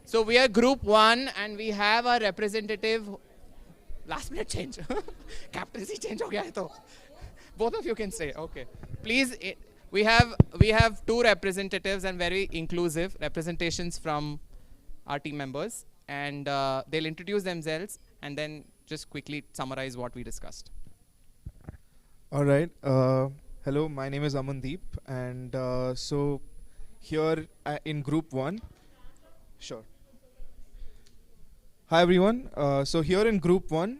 So we are group 1 and we have a representative. Last minute change. Captaincy change ho gaya hai to. Both of you can say. Okay. Please, we have 2 representatives and very inclusive representations from our team members, and they'll introduce themselves and then just quickly summarize what we discussed. All right. Hello, my name is Amandeep, and so here in group 1. Sure. Hi everyone. So here in group 1,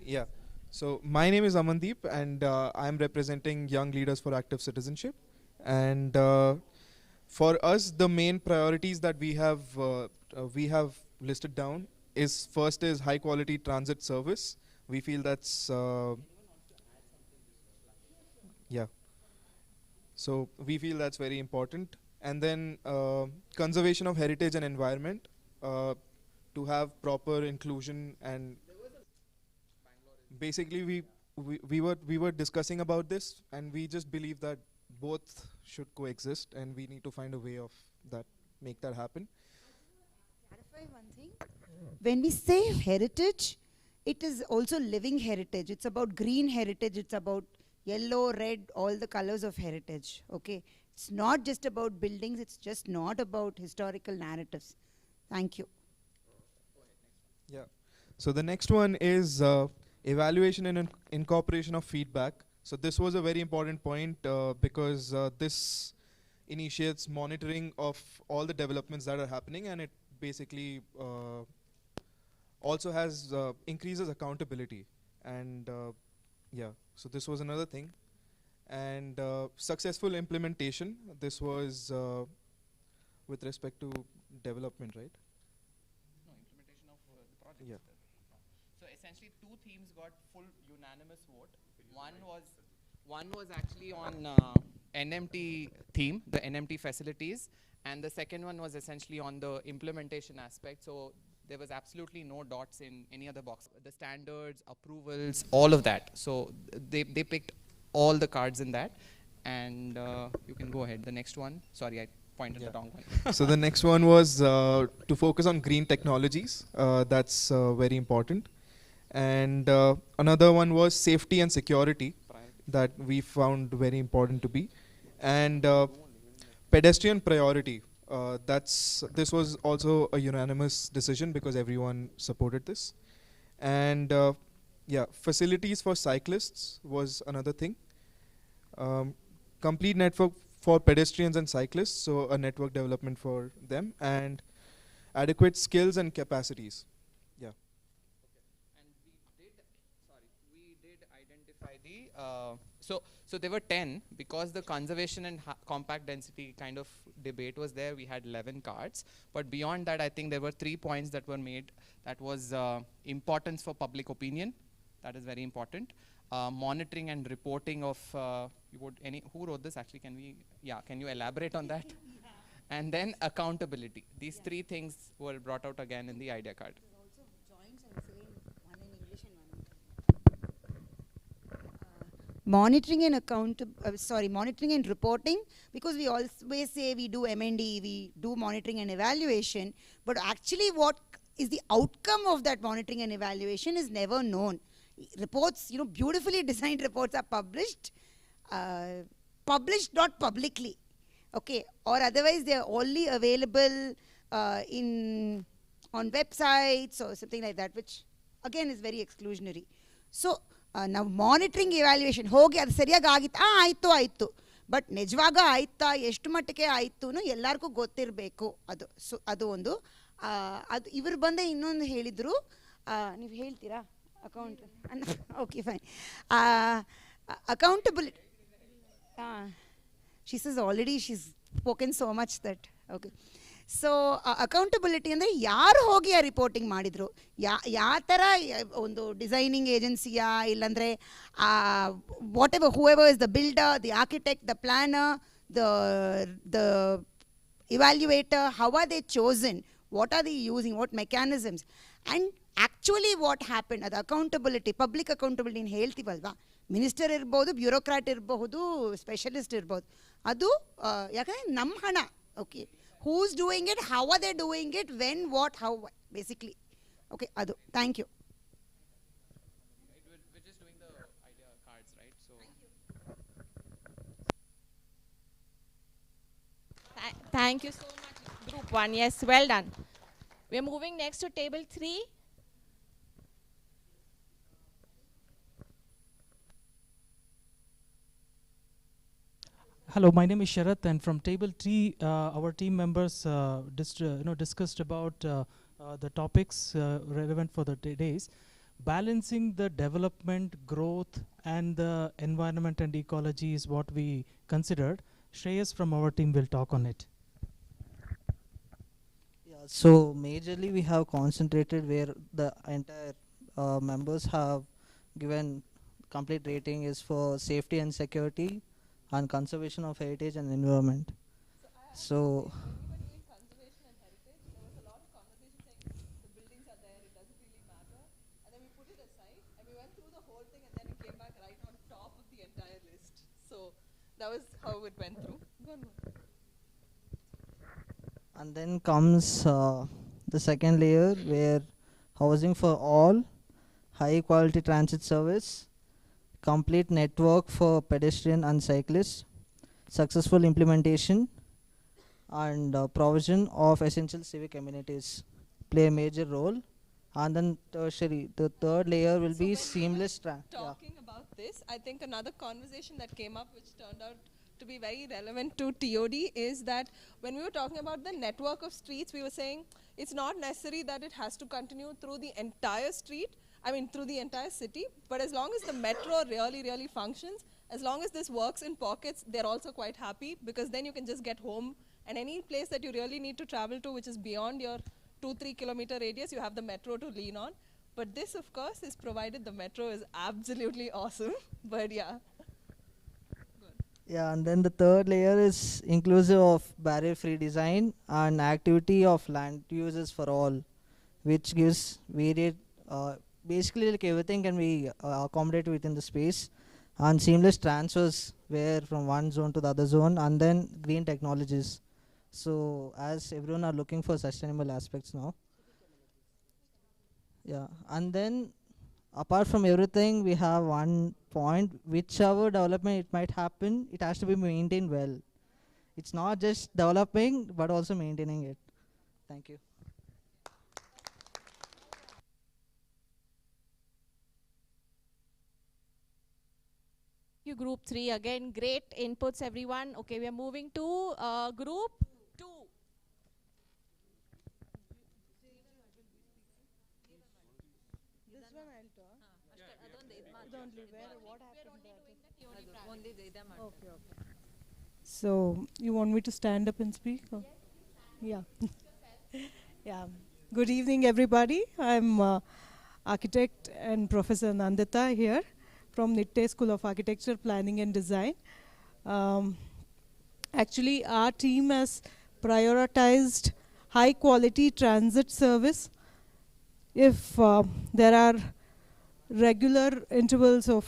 yeah. So my name is Amandeep, and I'm representing Young Leaders for Active Citizenship. And for us, the main priorities that we have listed down is first is high quality transit service. We feel that's yeah. So we feel that's very important. And then conservation of heritage and environment, to have proper inclusion. And basically we were discussing about this, and we just believe that both should coexist, and we need to find a way of that, make that happen. Clarify one thing. When we say heritage, it is also living heritage. It's about green heritage. It's about yellow, red, all the colors of heritage. Okay. It's not just about buildings. It's just not about historical narratives. Thank you. Yeah. So the next one is evaluation and incorporation of feedback. So this was a very important point because this initiates monitoring of all the developments that are happening, and it basically also has increases accountability. And yeah, so this was another thing. And successful implementation. This was with respect to development, right? No, implementation of the project. Yeah. So essentially 2 themes got full unanimous vote. One was actually on NMT theme, the NMT facilities, and the second one was essentially on the implementation aspect. So there was absolutely no dots in any other box. The standards, approvals, all of that. So they picked all the cards in that, and you can go ahead. The next one. Sorry, I pointed the wrong one. So the next one was to focus on green technologies. That's very important. And another one was safety and security, that we found very important to be. And pedestrian priority. This was also a unanimous decision because everyone supported this. And yeah, facilities for cyclists was another thing. Complete network for pedestrians and cyclists, so a network development for them, and adequate skills and capacities. Yeah. Okay. And we did identify the so there were 10 because the conservation and compact density kind of debate was there. We had 11 cards, but beyond that, I think there were 3 points that were made. That was importance for public opinion. That is very important. Monitoring and reporting of who wrote this actually? Can you elaborate on that? And then accountability. These 3 things were brought out again in the idea card. Also joints and same, one in English and one. Monitoring and reporting, because we always say we do M&E, we do monitoring and evaluation, but actually what is the outcome of that monitoring and evaluation is never known. Reports, beautifully designed reports are published not publicly, okay, or otherwise they are only available on websites or something like that, which again is very exclusionary. So now monitoring evaluation ಹೋಗಿ ಅದು ಸರಿಯಾಗಿ ಆಗಿತ್ತು ಆಯಿತು but ನಿಜವಾಗ ಆಯ್ತಾ ಎಷ್ಟು ಮಟ್ಟಿಗೆ ಆಯಿತು ಎಲ್ಲರಿಗೂ ಗೊತ್ತಿರಬೇಕು. ಅದು ಸೊ ಅದು ಒಂದು ಅದು ಇವರು ಬಂದು ಇನ್ನೊಂದು ಹೇಳಿದರು, ನೀವು ಹೇಳ್ತೀರಾ account? Okay fine. accountability. She says already she's spoken so much that okay. So accountability ಅಂದರೆ ಯಾರು ಹೋಗಿ ಆ ರಿಪೋರ್ಟಿಂಗ್ ಮಾಡಿದರು, ಯಾವ ಥರ ಒಂದು ಡಿಸೈನಿಂಗ್ ಏಜೆನ್ಸಿಯಾ ಇಲ್ಲಾಂದರೆ what ever who ever is the builder, the architect, the planner, the evaluator, how are they chosen, what are they using, what mechanisms, and actually what happened, ಅದು accountability, public accountability ಹೇಳ್ತೀವಲ್ವಾ, minister ಇರ್ಬೋದು, bureaucrat ಇರಬಹುದು, specialist ಇರ್ಬೋದು. ಅದು ಯಾಕಂದರೆ ನಮ್ಮ ಹಣ. Okay, who's doing it, how are they doing it, when, what, how, basically. Okay, ಅದು. Thank you. We're just doing the idea cards, right? So Thank you so much, Group 1. Yes, well done. We're moving next to table 3. Hello, my name is Sharath, and from table 3, our team members discussed about the topics relevant for the days. Balancing the development, growth, and the environment and ecology is what we considered. Shreyas from our team will talk on it. Yeah, so majorly we have concentrated where the entire members have given complete rating is for safety and security and conservation of heritage and environment. So Conservation and heritage, there was a lot of conversation saying the buildings are there, it doesn't really matter. And then we put it aside and we went through the whole thing and then it came back right on top of the entire list. So that was how it went through. Go on. and then comes the second layer where housing for all, high quality transit service, complete network for pedestrian and cyclists, successful implementation, and provision of essential civic amenities play a major role. And then tertiary, the third layer will be seamless. Talking about this, I think another conversation that came up which turned out to be very relevant to TOD is that when we were talking about the network of streets, we were saying it's not necessary that it has to continue through the entire street, through the entire city, but as long as the metro really functions, as long as this works in pockets, they're also quite happy, because then you can just get home, and any place that you really need to travel to, which is beyond your 2-3 kilometer radius, you have the metro to lean on. But this, of course, is provided the metro is absolutely awesome. But yeah. Yeah, and then the third layer is inclusive of barrier-free design and activity of land uses for all, which gives varied, basically like everything can be accommodated within the space, and seamless transfers where from one zone to the other zone, and then green technologies. So as everyone are looking for sustainable aspects now. Yeah, and then apart from everything, we have one point, whichever development it might happen, it has to be maintained well. It's not just developing, but also maintaining it. Thank you. You Group 3 again, great inputs everyone. Okay, we are moving to Group 2. This one I'll talk. What happened there? Okay. So you want me to stand up and speak? Or? Yeah. Yeah. Good evening, everybody. I'm architect and Professor Nandita here from Nitte School of Architecture, Planning and Design. Actually, our team has prioritized high quality transit service. If there are regular intervals of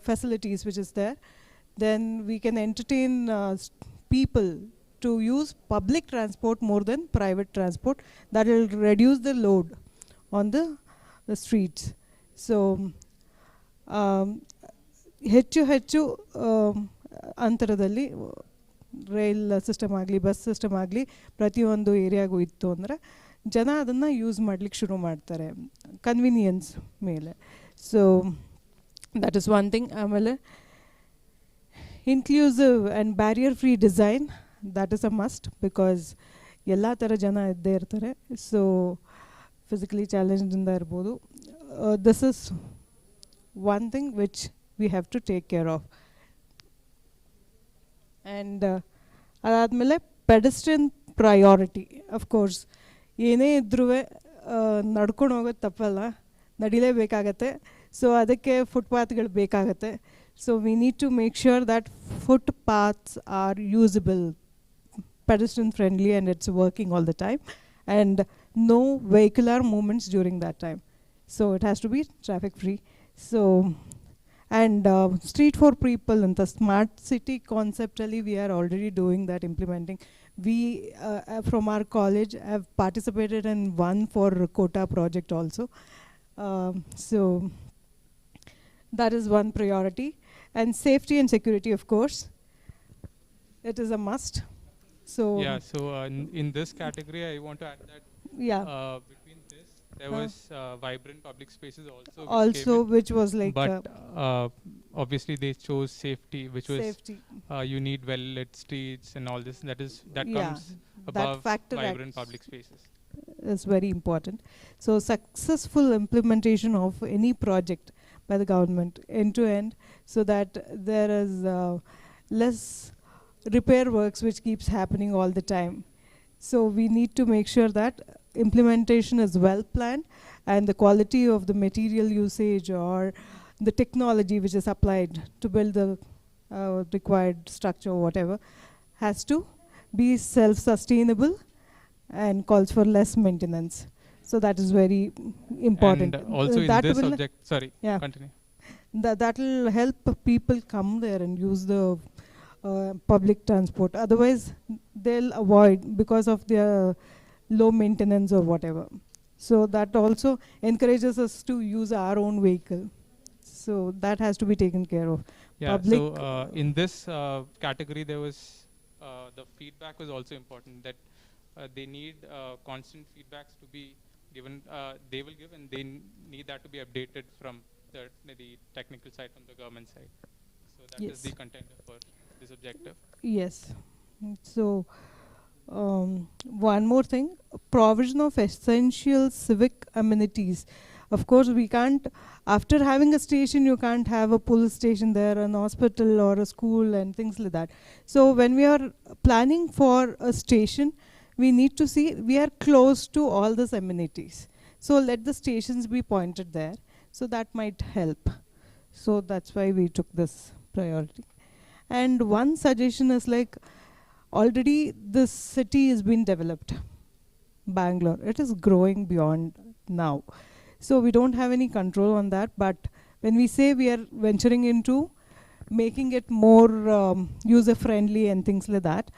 facilities which is there, then we can entertain people to use public transport more than private transport. That will reduce the load on the streets. So ಹೆಚ್ಚು ಅಂತರದಲ್ಲಿ rail system ಆಗಲಿ, bus system ಆಗಲಿ ಪ್ರತಿಯೊಂದು ಏರಿಯಾಗೂ ಇತ್ತು ಅಂದರೆ ಜನ ಅದನ್ನು use ಮಾಡಲಿಕ್ಕೆ ಶುರು ಮಾಡ್ತಾರೆ ಕನ್ವೀನಿಯನ್ಸ್ ಮೇಲೆ. So that is one thing. ಆಮೇಲೆ inclusive and barrier free design, that is a must, because ಎಲ್ಲ ಥರ ಜನ ಇದ್ದೇ ಇರ್ತಾರೆ. ಸೊ ಫಿಸಿಕಲಿ ಚಾಲೆಂಜಿಂದ ಇರ್ಬೋದು. This is one thing which we have to take care of. And adadmele pedestrian priority, of course ಏನೇ ಇದ್ರೂ ನಡ್ಕೊಂಡು ಹೋಗೋದು ತಪ್ಪಲ್ಲ, ನಡಿಲೇಬೇಕಾಗತ್ತೆ. ಸೊ ಅದಕ್ಕೆ ಫುಟ್ಪಾತ್ಗಳು ಬೇಕಾಗತ್ತೆ. So we need to make sure that footpaths are usable, pedestrian friendly, and it's working all the time, and no vehicular movements during that time. So it has to be traffic free. So And street for people and the smart city conceptually, we are already doing that, implementing. We from our college have participated in one for Kota project also. So that is one priority. And safety and security, of course, it is a must. So Yeah, so in this category, I want to add that yeah, between this, there was vibrant public spaces also. also which was like But obviously they chose safety, which safety. was you need well-lit streets and all this. That Yeah, comes that above factor vibrant public spaces. is very important. So successful implementation of any project by the government end to end, so that there is less repair works which keeps happening all the time. So we need to make sure that implementation is well planned and the quality of the material usage or the technology which is applied to build the required structure or whatever has to be self-sustainable and calls for less maintenance. So that is very important. And also in that this will subject, sorry, yeah, continue. that will help people come there and use the public transport. Otherwise, they'll avoid because of their low maintenance or whatever. So that also encourages us to use our own vehicle. So that has to be taken care of. Yeah, Public so in this category, there was the feedback was also important, that they need constant feedbacks to be given, they will give, and they need that to be updated from the technical side, from the government side. So that is the contender for this objective. Yes. So one more thing, provision of essential civic amenities. Of course, we can't, after having a station, you can't have a police station there, an hospital or a school and things like that. So when we are planning for a station, we need to see we are close to all these amenities. So let the stations be pointed there. So that might help. So that's why we took this priority. And one suggestion is like, already this city has been developed, Bangalore. It is growing beyond now. So we don't have any control on that. But when we say we are venturing into making it more user-friendly and things like that,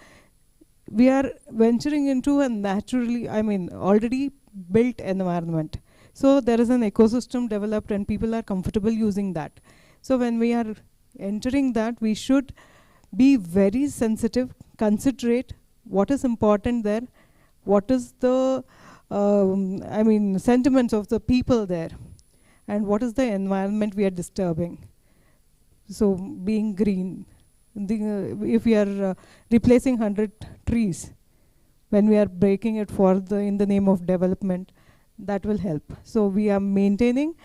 we are venturing into a naturally, already built environment. So there is an ecosystem developed and people are comfortable using that. So when we are entering that, we should be very sensitive, considerate what is important there, what is the sentiments of the people there, and what is the environment we are disturbing. So being green, if we are replacing 100 trees, when we are breaking it for in the name of development, that will help. So we are maintaining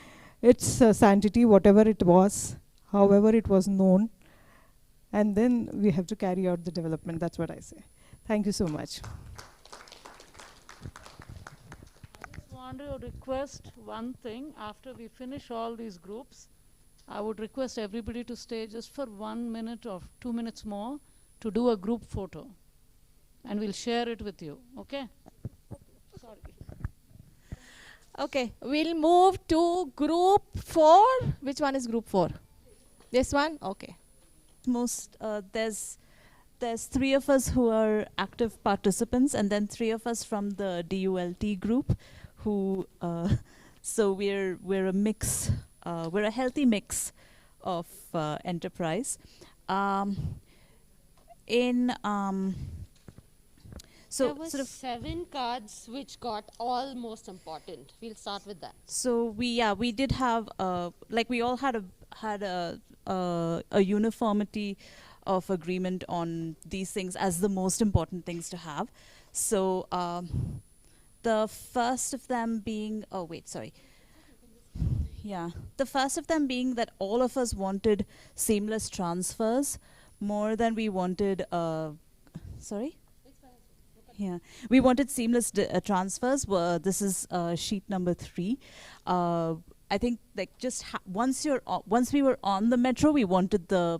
its sanctity, whatever it was, however it was known, and then we have to carry out the development. That's what I say. Thank you so much. I just want to request one thing. After we finish all these groups, I would request everybody to stay just for 1 minute or 2 minutes more to do a group photo. And we'll share it with you, okay? Sorry. Okay, we'll move to group 4. Which one is group 4? This one? Okay. There's 3 of us who are active participants, and then 3 of us from the DULT group who so we're a mix, we're a healthy mix of enterprise. So there was 7 cards which got all most important. We'll start with that. So we did have like we all had a uniformity of agreement on these things as the most important things to have. So the first of them being the first of them being that all of us wanted seamless transfers more than we wanted we wanted seamless transfers. This is sheet number 3. I think like just once we were on the metro, we wanted the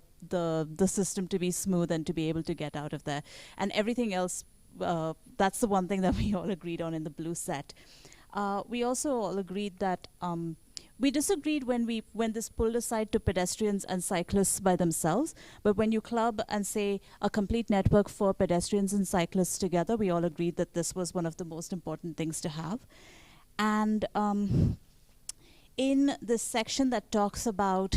system to be smooth and to be able to get out of there, and everything else. That's the one thing that we all agreed on in the blue set. We also all agreed that We disagreed when this pulled aside to pedestrians and cyclists by themselves, but when you club and say a complete network for pedestrians and cyclists together, we all agreed that this was one of the most important things to have. And in this section that talks about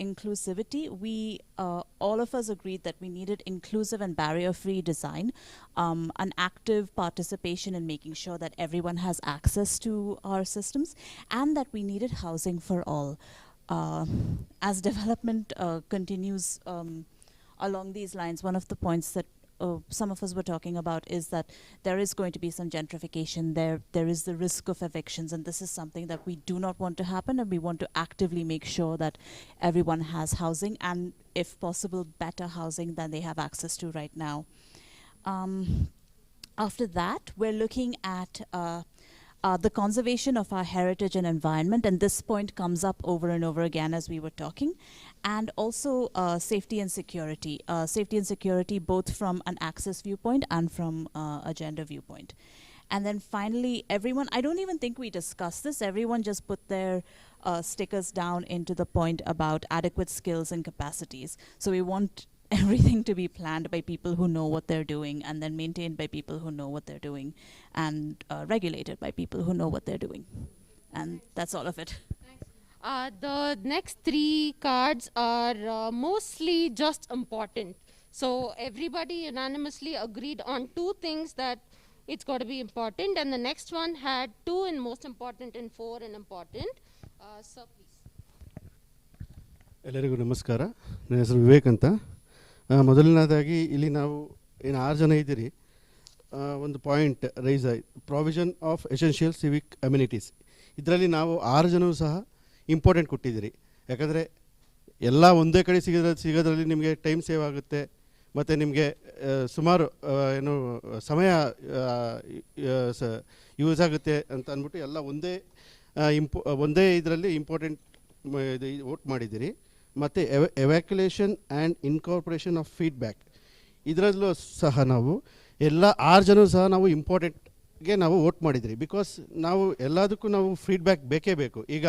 inclusivity, we all of us agreed that we needed inclusive and barrier-free design, an active participation in making sure that everyone has access to our systems, and that we needed housing for all. As development continues along these lines, one of the points that some of us were talking about is that there is going to be some gentrification, there is the risk of evictions, and this is something that we do not want to happen, and we want to actively make sure that everyone has housing, and if possible better housing than they have access to right now. After that, we're looking at the conservation of our heritage and environment, and this point comes up over and over again as we were talking, and also safety and security. Safety and security both from an access viewpoint and from a gender viewpoint. And then finally, everyone, I don't even think we discussed this, everyone just put their stickers down into the point about adequate skills and capacities. So we want everything to be planned by people who know what they're doing, and then maintained by people who know what they're doing, and regulated by people who know what they're doing. And that's all of it. The next 3 cards are mostly just important. So everybody unanimously agreed on 2 things that it's got to be important, and the next one had 2 in most important and 4 in important. Sir, please. ಎಲ್ಲರಿಗೂ ನಮಸ್ಕಾರ. ನನ್ನ ಹೆಸರು ವಿವೇಕ್ ಅಂತ. ಮೊದಲನೇದಾಗಿ ಇಲ್ಲಿ ನಾವು ಏನು 6 ಜನ ಇದ್ದೀರಿ, ಒಂದು ಪಾಯಿಂಟ್ ರೈಸ್ ಆಯ್ತು, provision of essential Civic amenities. ಇದರಲ್ಲಿ ನಾವು 6 ಜನರು ಸಹ ಇಂಪಾರ್ಟೆಂಟ್ ಕೊಟ್ಟಿದ್ದೀರಿ. ಯಾಕಂದರೆ ಎಲ್ಲ ಒಂದೇ ಕಡೆ ಸಿಗೋದ್ರಲ್ಲಿ ನಿಮಗೆ ಟೈಮ್ ಸೇವ್ ಆಗುತ್ತೆ, ಮತ್ತು ನಿಮಗೆ ಸುಮಾರು ಏನು ಸಮಯ ಯೂಸ್ ಆಗುತ್ತೆ ಅಂತ ಅಂದ್ಬಿಟ್ಟು ಎಲ್ಲ ಒಂದೇ ಇದರಲ್ಲಿ ಇಂಪಾರ್ಟೆಂಟ್ ಇದು ವೋಟ್ ಮಾಡಿದ್ದೀರಿ. ಮತ್ತು ಎವ್ಯಾಕ್ಯುಲೇಷನ್ ಆ್ಯಂಡ್ ಇನ್ಕಾರ್ಪೊರೇಷನ್ ಆಫ್ ಫೀಡ್ಬ್ಯಾಕ್, ಇದರಲ್ಲೂ ಸಹ ನಾವು ಎಲ್ಲ 6 ಜನರು ಸಹ ನಾವು ಇಂಪಾರ್ಟೆಂಟ್ಗೆ ನಾವು ವೋಟ್ ಮಾಡಿದ್ರಿ. ಬಿಕಾಸ್ ನಾವು ಎಲ್ಲದಕ್ಕೂ ನಾವು ಫೀಡ್ಬ್ಯಾಕ್ ಬೇಕೇ ಬೇಕು. ಈಗ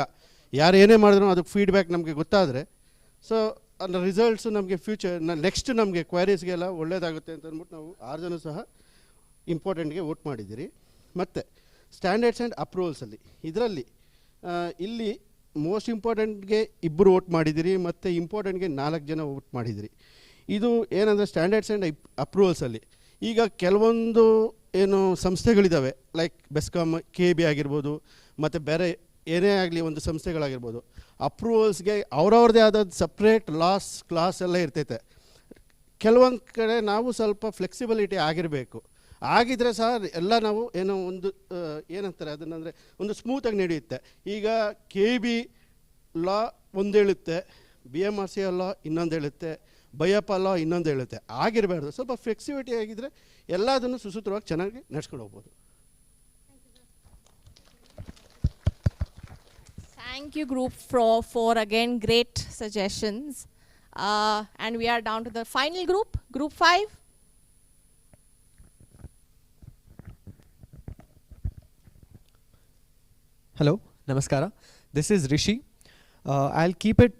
ಯಾರು ಏನೇ ಮಾಡಿದ್ರು ಅದಕ್ಕೆ ಫೀಡ್ಬ್ಯಾಕ್ ನಮಗೆ ಗೊತ್ತಾದರೆ, ಸೊ ಅದರ ರಿಸಲ್ಟ್ಸು ನಮಗೆ ನೆಕ್ಸ್ಟ್ ನಮಗೆ ಕ್ವೈರೀಸ್ಗೆಲ್ಲ ಒಳ್ಳೆಯದಾಗುತ್ತೆ ಅಂತ ಅಂದ್ಬಿಟ್ಟು ನಾವು 6 ಜನ ಸಹ ಇಂಪಾರ್ಟೆಂಟ್ಗೆ ವೋಟ್ ಮಾಡಿದ್ದೀರಿ. ಮತ್ತು ಸ್ಟ್ಯಾಂಡರ್ಡ್ಸ್ ಆ್ಯಂಡ್ ಅಪ್ರೂವಲ್ಸಲ್ಲಿ ಇದರಲ್ಲಿ ಇಲ್ಲಿ ಮೋಸ್ಟ್ ಇಂಪಾರ್ಟೆಂಟ್ಗೆ 2 ವೋಟ್ ಮಾಡಿದ್ದೀರಿ, ಮತ್ತು ಇಂಪಾರ್ಟೆಂಟ್ಗೆ 4 ಜನ ವೋಟ್ ಮಾಡಿದ್ದೀರಿ. ಇದು ಏನಂದರೆ ಸ್ಟ್ಯಾಂಡರ್ಡ್ಸ್ ಆ್ಯಂಡ್ ಅಪ್ರೂವಲ್ಸಲ್ಲಿ ಈಗ ಕೆಲವೊಂದು ಏನು ಸಂಸ್ಥೆಗಳಿದ್ದಾವೆ, ಲೈಕ್ ಬೆಸ್ಕಾಮ್, KB ಆಗಿರ್ಬೋದು, ಮತ್ತು ಬೇರೆ ಏನೇ ಆಗಲಿ ಒಂದು ಸಂಸ್ಥೆಗಳಾಗಿರ್ಬೋದು, ಅಪ್ರೂವಲ್ಸ್ಗೆ ಅವ್ರವ್ರದ್ದೇ ಆದ ಸಪ್ರೇಟ್ ಕ್ಲಾಸ್ ಎಲ್ಲ ಇರ್ತೈತೆ. ಕೆಲವೊಂದು ಕಡೆ ನಾವು ಸ್ವಲ್ಪ ಫ್ಲೆಕ್ಸಿಬಿಲಿಟಿ ಆಗಿರಬೇಕು. ಆಗಿದ್ರೆ ಸಹ ಎಲ್ಲ ನಾವು ಏನೋ ಒಂದು ಏನಂತಾರೆ ಅದನ್ನಂದರೆ ಒಂದು ಸ್ಮೂತಾಗಿ ನಡೆಯುತ್ತೆ. ಈಗ KB ಲಾ ಒಂದು ಹೇಳುತ್ತೆ, BMRCL ಲಾ ಇನ್ನೊಂದು ಹೇಳುತ್ತೆ, ಬೈಯಪ್ಪ ಲಾ ಇನ್ನೊಂದು ಹೇಳುತ್ತೆ. ಆಗಿರಬಾರ್ದು. ಸ್ವಲ್ಪ ಫ್ಲೆಕ್ಸಿಬಿಲಿಟಿ ಆಗಿದ್ದರೆ ಎಲ್ಲದನ್ನು ಸುಸೂತ್ರವಾಗಿ ಚೆನ್ನಾಗಿ ನಡ್ಸ್ಕೊಂಡು ಹೋಗ್ಬೋದು. Thank you, group for again great suggestions. And we are down to the final group, group 5. Hello, Namaskara. This is Rishi. I'll keep it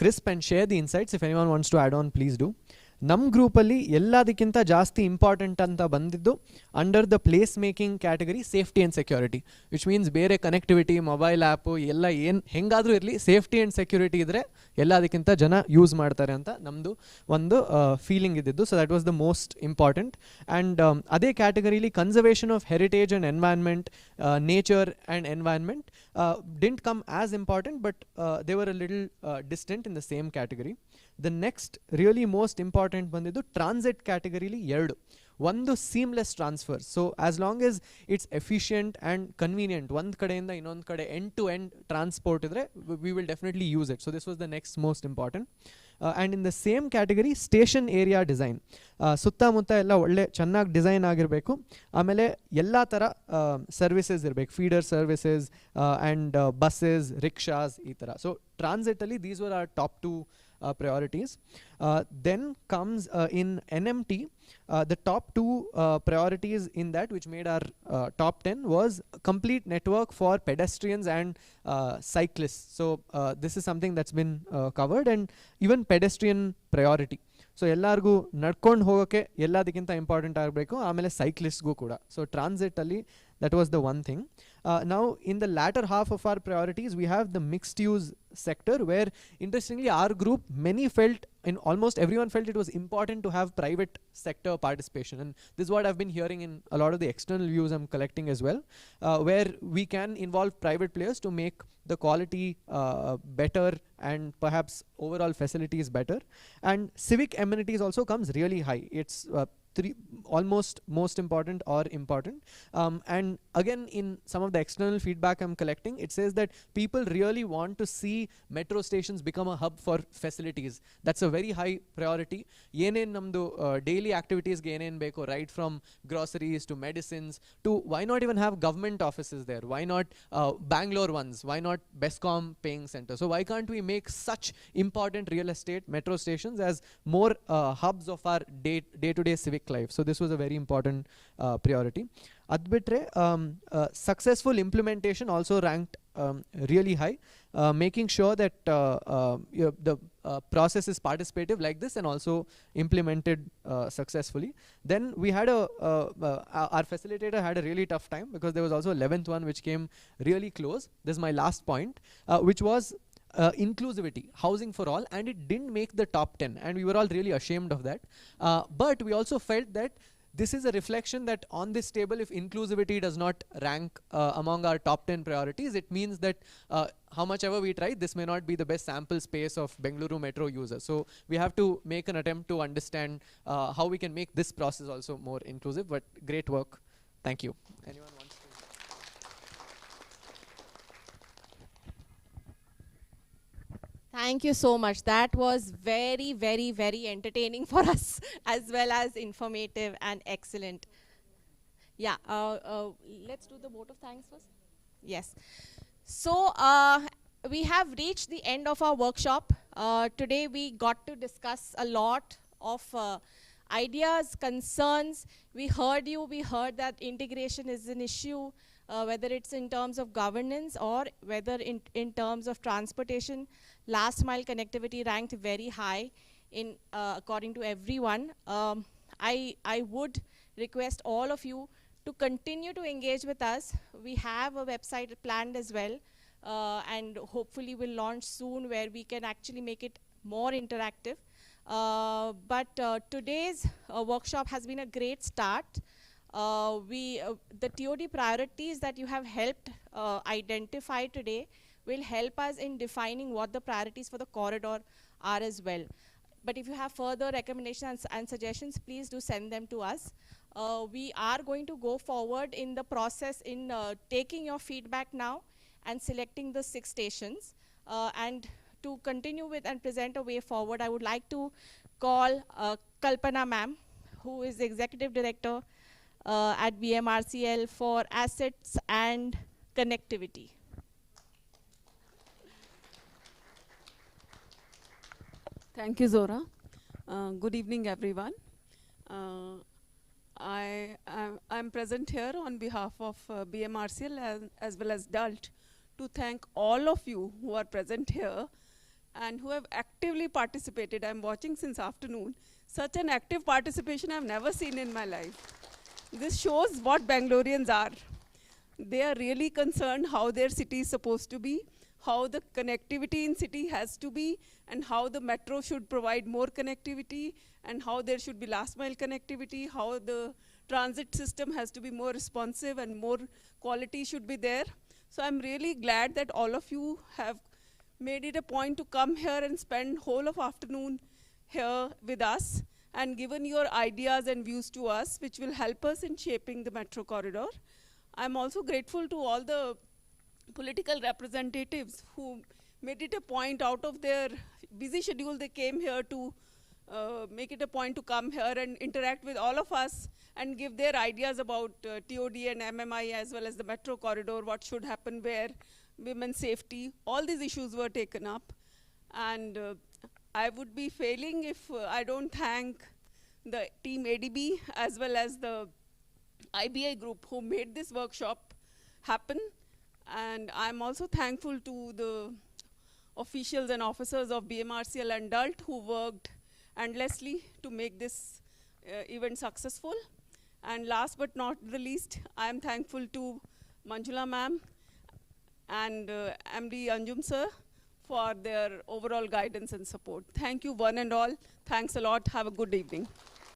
crisp and share the insights. If anyone wants to add on, please do. ನಮ್ಮ ಗ್ರೂಪಲ್ಲಿ ಎಲ್ಲದಕ್ಕಿಂತ ಜಾಸ್ತಿ important ಅಂತ ಬಂದಿದ್ದು under the place making category safety and security, which means ಬೇರೆ connectivity, mobile app ಎಲ್ಲ ಏನು ಹೆಂಗಾದರೂ ಇರಲಿ, ಸೇಫ್ಟಿ ಆ್ಯಂಡ್ ಸೆಕ್ಯೂರಿಟಿ ಇದ್ದರೆ ಎಲ್ಲದಕ್ಕಿಂತ ಜನ ಯೂಸ್ ಮಾಡ್ತಾರೆ ಅಂತ ನಮ್ಮದು ಒಂದು ಫೀಲಿಂಗ್ ಇದ್ದಿದ್ದು. So that was the most important. And ಅದೇ ಕ್ಯಾಟಗರಿಲಿ conservation of heritage and environment, nature and environment didn't come as important, but they were a little distant in the same category. The next really most important ಬಂದಿದ್ದು transit ಕ್ಯಾಟಗರಿಲಿ 2. ಒಂದು seamless transfer. So as long as it's efficient and convenient, ಒಂದು ಕಡೆಯಿಂದ ಇನ್ನೊಂದು ಕಡೆ end to end transport ಇದ್ದರೆ we will definitely use it. So this was the next most important. And in the same category station area design, ಸುತ್ತಮುತ್ತ ಎಲ್ಲ ಒಳ್ಳೆ ಚೆನ್ನಾಗಿ design ಆಗಿರಬೇಕು. ಆಮೇಲೆ ಎಲ್ಲ ಥರ ಸರ್ವಿಸಸ್ ಇರಬೇಕು, feeder services and buses, rickshaws, ಈ ಥರ. ಸೊ ಟ್ರಾನ್ಸಿಟಲ್ಲಿ these were are top 2 priorities. Then comes in NMT, the top 2 priorities in that, which made our top 10, was complete network for pedestrians and cyclists. So this is something that's been covered, and even pedestrian priority. So ಎಲ್ಲರಿಗೂ ನಡ್ಕೊಂಡು ಹೋಗೋಕ್ಕೆ ಎಲ್ಲದಕ್ಕಿಂತ important ಆಗಬೇಕು, ಆಮೇಲೆ ಸೈಕ್ಲಿಸ್ಟ್ಗೂ ಕೂಡ. So ಟ್ರಾನ್ಸಿಟಲ್ಲಿ that was the one thing. Now in the latter half of our priorities we have the mixed use sector, where interestingly our group, many felt, and almost everyone felt, it was important to have private sector participation, and this is what I've been hearing in a lot of the external views I'm collecting as well, where we can involve private players to make the quality better and perhaps overall facilities better. And civic amenities also comes really high. It's almost most important or important. And again, in some of the external feedback I'm collecting, it says that people really want to see metro stations become a hub for facilities. That's a very high priority. Yenen namdu daily activities ge yenen beko, right from groceries to medicines to, why not even have government offices there? Why not Bangalore ones? Why not Bescom paying center? So why can't we make such important real estate metro stations as more hubs of our day-to-day civic life? So this was a very important priority. Adbitre, successful implementation also ranked really high, making sure that the process is participative like this and also implemented successfully. Then we had our facilitator had a really tough time, because there was also 11th one which came really close. This is my last point, which was inclusivity, housing for all, and it didn't make the top 10, and we were all really ashamed of that. But we also felt that this is a reflection that on this table, if inclusivity does not rank among our top 10 priorities, it means that how much ever we try, this may not be the best sample space of Bengaluru Metro users. So we have to make an attempt to understand how we can make this process also more inclusive. But great work. Thank you. Anyone wants to? Thank you so much. That was very, very, very entertaining for us, as well as informative and excellent. Yeah, let's do the vote of thanks first. Yes. So we have reached the end of our workshop. Today we got to discuss a lot of ideas, concerns. We heard you. We heard that integration is an issue, whether it's in terms of governance or whether in terms of transportation. Last mile connectivity ranked very high in according to everyone. I would request all of you to continue to engage with us. We have a website planned as well, and hopefully we'll launch soon, where we can actually make it more interactive. But today's workshop has been a great start. The TOD priorities that you have helped identify today will help us in defining what the priorities for the corridor are as well. But if you have further recommendations and suggestions, please do send them to us. We are going to go forward in the process in taking your feedback now and selecting the 6 stations. And to continue with and present a way forward, I would like to call Kalpana ma'am, who is the Executive Director at BMRCL for Assets and Connectivity. Thank you, Zora. Good evening, everyone. I'm present here on behalf of BMRCL as well as DULT to thank all of you who are present here and who have actively participated. I'm watching since afternoon. Such an active participation I've never seen in my life. This shows what Bangaloreans are. They are really concerned how their city is supposed to be, how the connectivity in city has to be, and how the metro should provide more connectivity, and how there should be last mile connectivity, how the transit system has to be more responsive and more quality should be there. So I'm really glad that all of you have made it a point to come here and spend whole of afternoon here with us and given your ideas and views to us, which will help us in shaping the metro corridor. I'm also grateful to all the political representatives who made it a point out of their busy schedule. They came here to make it a point to come here and interact with all of us and give their ideas about TOD and MMI as well as the metro corridor, what should happen where, women's safety. All these issues were taken up. And I would be failing if I don't thank the team ADB as well as the IBI group who made this workshop happen. And I'm also thankful to the officials and officers of BMRCL and DULT who worked endlessly to make this event successful. And last but not the least, I'm thankful to Manjula ma'am and MD Anjum sir for their overall guidance and support. Thank you one and all. Thanks a lot. Have a good evening.